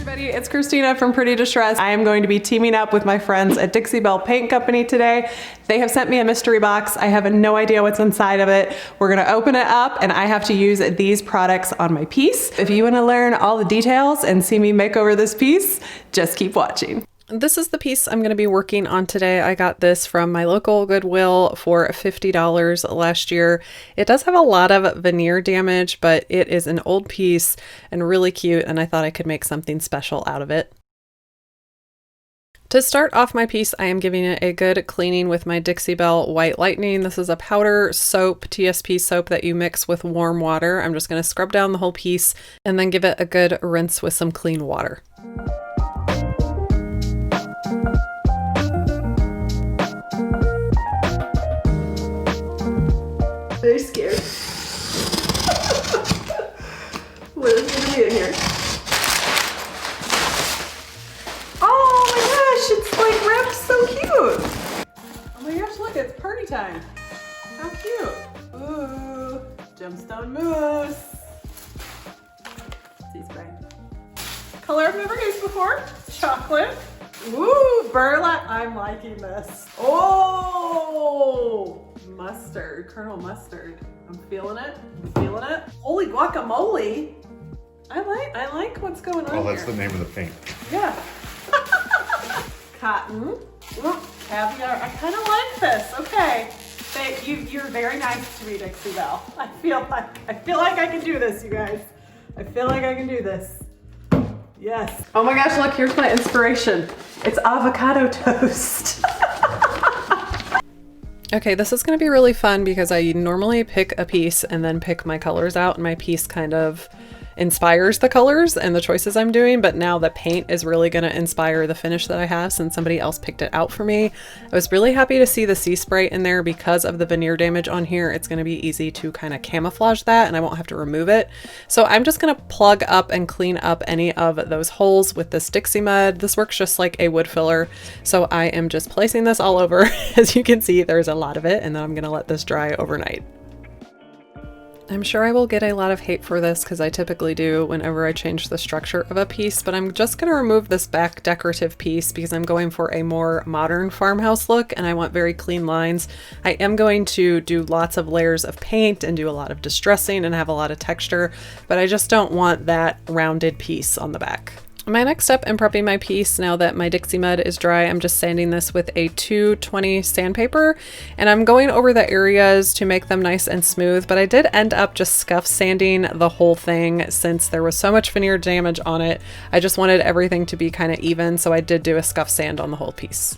everybody, it's Christina from Pretty Distressed. I am going to be teaming up with my friends at Dixie Belle Paint Company today. They have sent me a mystery box. I have no idea what's inside of it. We're gonna open it up and I have to use these products on my piece. If you wanna learn all the details and see me make over this piece, just keep watching. This is the piece I'm going to be working on today. I got this from my local Goodwill for $50 last year. It does have a lot of veneer damage, but it is an old piece and really cute, and I thought I could make something special out of it. To start off my piece, I am giving it a good cleaning with my Dixie Belle White Lightning. This is a powder soap, TSP soap that you mix with warm water. I'm just going to scrub down the whole piece and then give it a good rinse with some clean water. Very scared. What is going to be in here? Oh my gosh, it's like wrapped so cute. Oh my gosh, look, it's party time. How cute. Ooh, gemstone mousse. Sea spray. Color I've never used before, chocolate. Ooh, burlap, I'm liking this. Oh! Mustard, Colonel Mustard. I'm feeling it. I'm feeling it. Holy guacamole! I like what's going on. Oh, that's here. the name of the paint. Yeah. Cotton. Ooh, caviar. I kind of like this. Okay. You're very nice to me, Dixie Belle. I feel like I can do this, you guys. I feel like I can do this. Yes. Oh my gosh! Look, here's my inspiration. It's avocado toast. Okay, this is going to be really fun because I normally pick a piece and then pick my colors out, and my piece kind of inspires the colors and the choices I'm doing, but now the paint is really going to inspire the finish that I have since somebody else picked it out for me. I was really happy to see the sea spray in there because of the veneer damage on here. It's going to be easy to kind of camouflage that and I won't have to remove it. So I'm just going to plug up and clean up any of those holes with this Dixie mud. This works just like a wood filler. So I am just placing this all over. As you can see, there's a lot of it, and then I'm going to let this dry overnight. I'm sure I will get a lot of hate for this because I typically do whenever I change the structure of a piece, but I'm just going to remove this back decorative piece because I'm going for a more modern farmhouse look and I want very clean lines. I am going to do lots of layers of paint and do a lot of distressing and have a lot of texture, but I just don't want that rounded piece on the back. My next step in prepping my piece, now that my Dixie mud is dry, I'm just sanding this with a 220 sandpaper, and I'm going over the areas to make them nice and smooth, but I did end up just scuff sanding the whole thing since there was so much veneer damage on it. I just wanted everything to be kind of even, so I did do a scuff sand on the whole piece.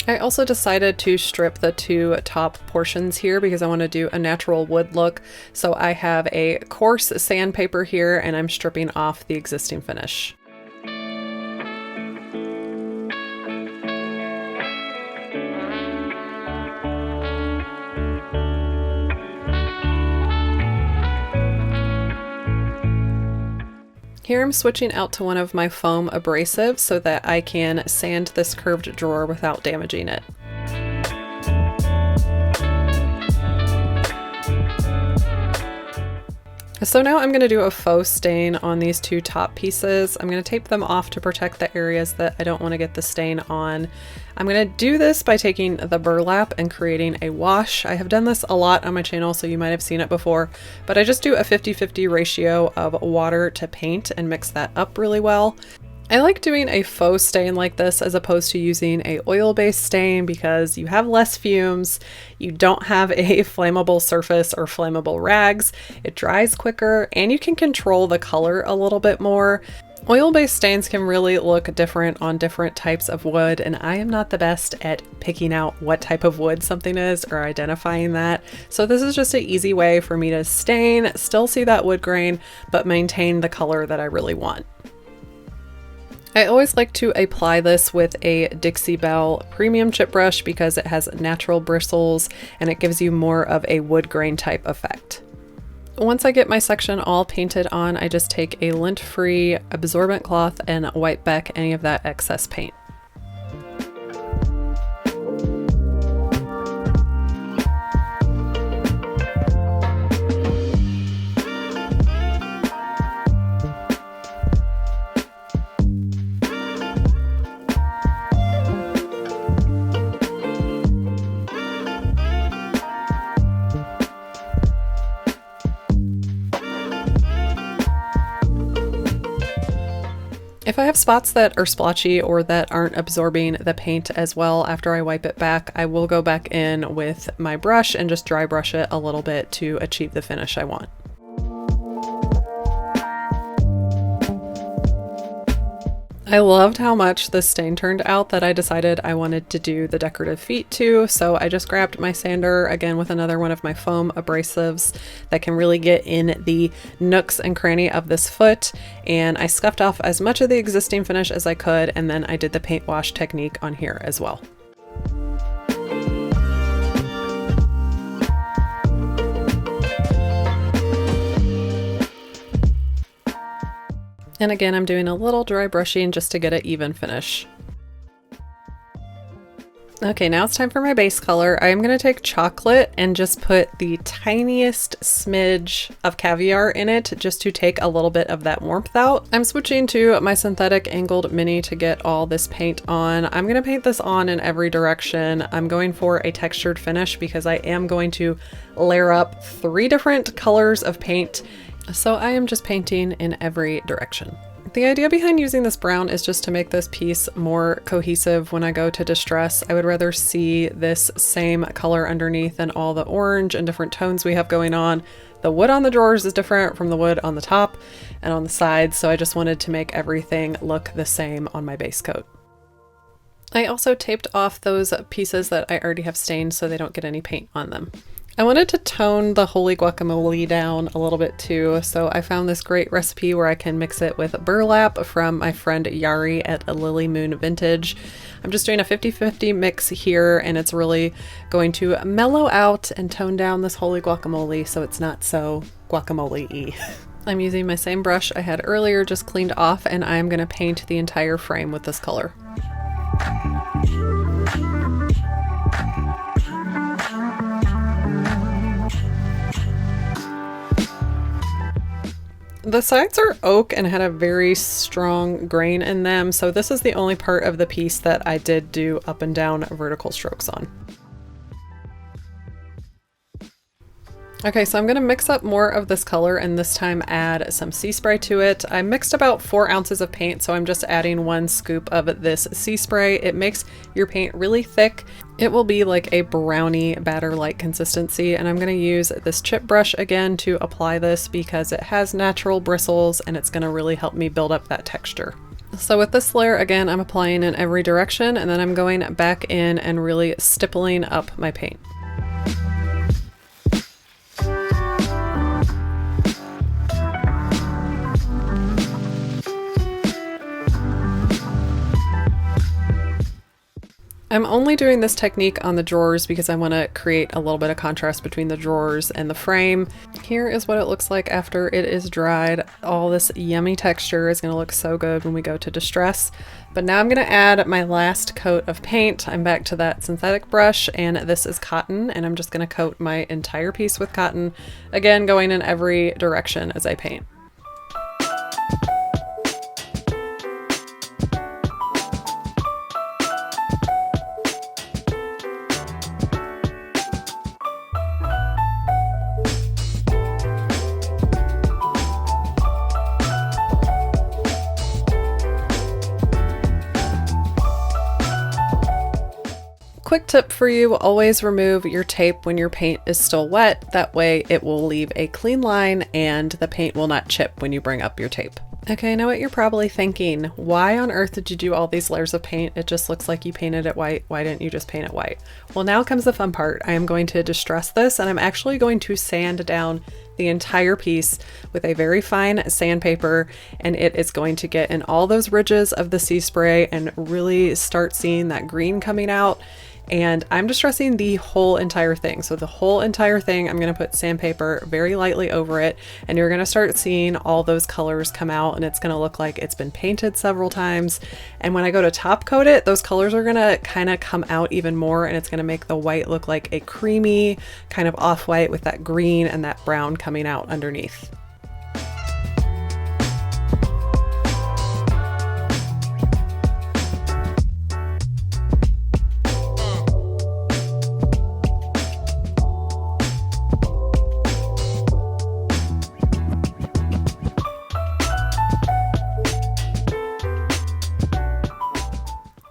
I also decided to strip the two top portions here because I want to do a natural wood look. So I have a coarse sandpaper here and I'm stripping off the existing finish. Here I'm switching out to one of my foam abrasives so that I can sand this curved drawer without damaging it. So now I'm going to do a faux stain on these two top pieces. I'm going to tape them off to protect the areas that I don't want to get the stain on. I'm going to do this by taking the burlap and creating a wash. I have done this a lot on my channel, so you might have seen it before, but I just do a 50-50 ratio of water to paint and mix that up really well. I like doing a faux stain like this as opposed to using a oil-based stain because you have less fumes, you don't have a flammable surface or flammable rags, it dries quicker, and you can control the color a little bit more. Oil-based stains can really look different on different types of wood, and I am not the best at picking out what type of wood something is or identifying that. So this is just an easy way for me to stain, still see that wood grain, but maintain the color that I really want. I always like to apply this with a Dixie Belle premium chip brush because it has natural bristles and it gives you more of a wood grain type effect. Once I get my section all painted on, I just take a lint-free absorbent cloth and wipe back any of that excess paint. If I have spots that are splotchy or that aren't absorbing the paint as well after I wipe it back, I will go back in with my brush and just dry brush it a little bit to achieve the finish I want. I loved how much this stain turned out that I decided I wanted to do the decorative feet too, so I just grabbed my sander again with another one of my foam abrasives that can really get in the nooks and cranny of this foot, and I scuffed off as much of the existing finish as I could, and then I did the paint wash technique on here as well. And again, I'm doing a little dry brushing just to get an even finish. Okay, now it's time for my base color. I am going to take chocolate and just put the tiniest smidge of caviar in it just to take a little bit of that warmth out. I'm switching to my synthetic angled mini to get all this paint on. I'm going to paint this on in every direction. I'm going for a textured finish because I am going to layer up 3 different colors of paint. So I am just painting in every direction. The idea behind using this brown is just to make this piece more cohesive when I go to distress. I would rather see this same color underneath than all the orange and different tones we have going on. The wood on the drawers is different from the wood on the top and on the sides, so I just wanted to make everything look the same on my base coat. I also taped off those pieces that I already have stained so they don't get any paint on them. I wanted to tone the holy guacamole down a little bit too, so I found this great recipe where I can mix it with burlap from my friend Yari at Lily Moon Vintage. I'm just doing a 50-50 mix here, and it's really going to mellow out and tone down this holy guacamole so it's not so guacamole-y. I'm using my same brush I had earlier, just cleaned off, and I'm going to paint the entire frame with this color. The sides are oak and had a very strong grain in them, so this is the only part of the piece that I did do up and down vertical strokes on. Okay, so I'm going to mix up more of this color and this time add some sea spray to it. I mixed about 4 ounces of paint, so I'm just adding 1 scoop of this sea spray. It makes your paint really thick. It will be like a brownie batter-like consistency, and I'm going to use this chip brush again to apply this because it has natural bristles and it's going to really help me build up that texture. So with this layer, again, I'm applying in every direction, and then I'm going back in and really stippling up my paint. I'm only doing this technique on the drawers because I want to create a little bit of contrast between the drawers and the frame. Here is what it looks like after it is dried. All this yummy texture is going to look so good when we go to distress. But now I'm going to add my last coat of paint. I'm back to that synthetic brush, and this is cotton, and I'm just going to coat my entire piece with cotton, again going in every direction as I paint. Quick tip for you, always remove your tape when your paint is still wet. That way it will leave a clean line and the paint will not chip when you bring up your tape. Okay, I know what you're probably thinking. Why on earth did you do all these layers of paint? It just looks like you painted it white. Why didn't you just paint it white? Well, now comes the fun part. I am going to distress this, and I'm actually going to sand down the entire piece with a very fine sandpaper, and it is going to get in all those ridges of the sea spray and really start seeing that green coming out. And I'm distressing the whole entire thing. So the whole entire thing, I'm going to put sandpaper very lightly over it, and you're going to start seeing all those colors come out, and it's going to look like it's been painted several times. And when I go to top coat it, those colors are going to kind of come out even more, and it's going to make the white look like a creamy kind of off-white with that green and that brown coming out underneath.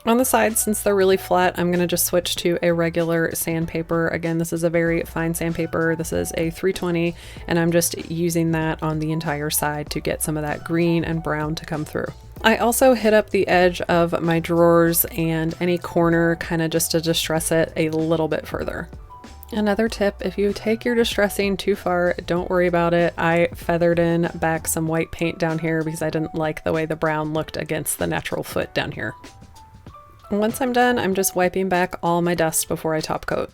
On the sides, since they're really flat, I'm going to just switch to a regular sandpaper. Again, this is a very fine sandpaper. This is a 320, and I'm just using that on the entire side to get some of that green and brown to come through. I also hit up the edge of my drawers and any corner kind of just to distress it a little bit further. Another tip, if you take your distressing too far, don't worry about it. I feathered in back some white paint down here because I didn't like the way the brown looked against the natural foot down here. Once I'm done, I'm just wiping back all my dust before I top coat.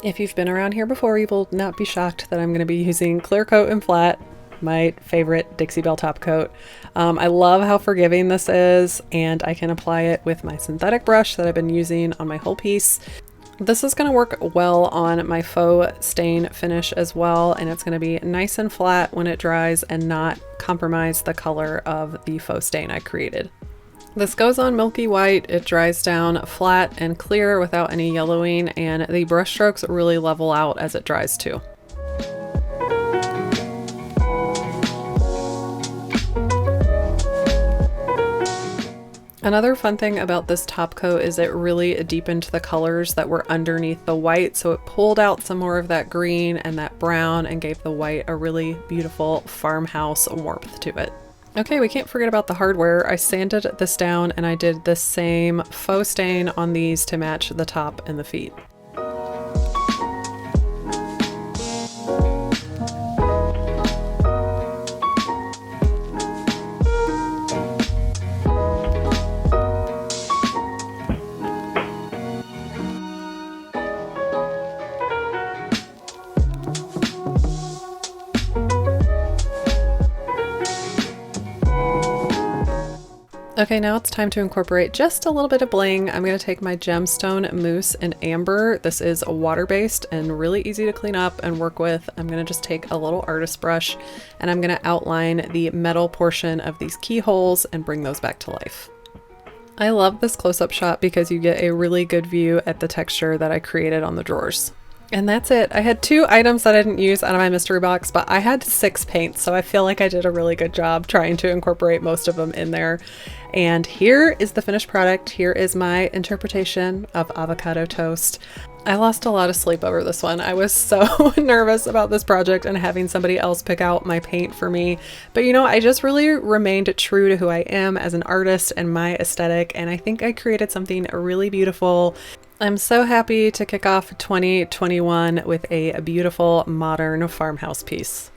If you've been around here before, you will not be shocked that I'm going to be using clear coat and flat, my favorite Dixie Belle top coat. I love how forgiving this is, and I can apply it with my synthetic brush that I've been using on my whole piece. This is going to work well on my faux stain finish as well, and it's going to be nice and flat when it dries and not compromise the color of the faux stain I created. This goes on milky white, it dries down flat and clear without any yellowing, and the brush strokes really level out as it dries too. Another fun thing about this top coat is it really deepened the colors that were underneath the white, so it pulled out some more of that green and that brown and gave the white a really beautiful farmhouse warmth to it. Okay, we can't forget about the hardware. I sanded this down and I did the same faux stain on these to match the top and the feet. Okay, now it's time to incorporate just a little bit of bling. I'm going to take my gemstone mousse in amber. This is water-based and really easy to clean up and work with. I'm going to just take a little artist brush and I'm going to outline the metal portion of these keyholes and bring those back to life. I love this close-up shot because you get a really good view at the texture that I created on the drawers. And that's it. I had 2 items that I didn't use out of my mystery box, but I had 6 paints, so I feel like I did a really good job trying to incorporate most of them in there. And here is the finished product. Here is my interpretation of avocado toast. I lost a lot of sleep over this one. I was so nervous about this project and having somebody else pick out my paint for me. But you know, I just really remained true to who I am as an artist and my aesthetic, and I think I created something really beautiful. I'm so happy to kick off 2021 with a beautiful modern farmhouse piece.